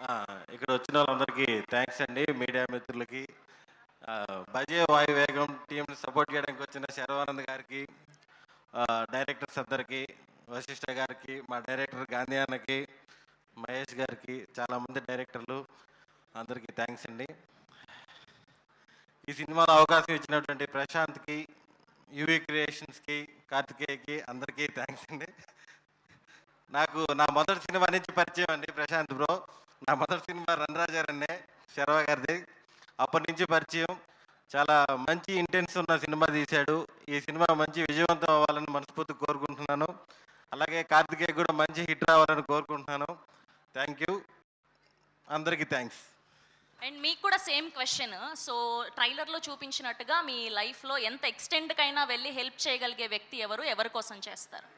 ఆ! ఇక్కడ వచ్చిన వాళ్ళందరికీ థ్యాంక్స్ అండి. మీడియా మిత్రులకి, బజే వాయు వేగం టీమ్‌ని సపోర్ట్ చేయడానికి వచ్చిన శర్వానంద్ గారికి, డైరెక్టర్స్ అందరికీ, వశిష్ఠ గారికి, మా డైరెక్టర్ గాంధీ అన్నకి, మహేష్ గారికి, చాలామంది డైరెక్టర్లు అందరికీ థ్యాంక్స్ అండి. ఈ సినిమాలో అవకాశం ఇచ్చినటువంటి ప్రశాంత్‌కి, యూవీ క్రియేషన్స్‌కి, కార్తికేయకి అందరికీ థ్యాంక్స్ అండి. నాకు నా మొదటి సినిమా నుంచి పరిచయం అండి ప్రశాంత్ బ్రో. నా మొదటి సినిమా 'రన్రాజారన్నే' శర్వా గారిది. అప్పటి నుంచి పరిచయం. చాలా మంచి ఇంటెన్స్ ఉన్న సినిమా తీశాడు. ఈ సినిమా మంచి విజయవంతం అవ్వాలని మనస్ఫూర్తిగా కోరుకుంటున్నాను. అలాగే కార్తికేయ కూడా మంచి హిట్ రావాలని కోరుకుంటున్నాను. Thank you. అందరికీ థ్యాంక్స్. అండ్ మీకు కూడా సేమ్ క్వశ్చన్. సో ట్రైలర్లో చూపించినట్టుగా మీ లైఫ్లో ఎంత ఎక్స్టెంట్కైనా వెళ్ళి హెల్ప్ చేయగలిగే వ్యక్తి ఎవరు, ఎవరి కోసం చేస్తారు?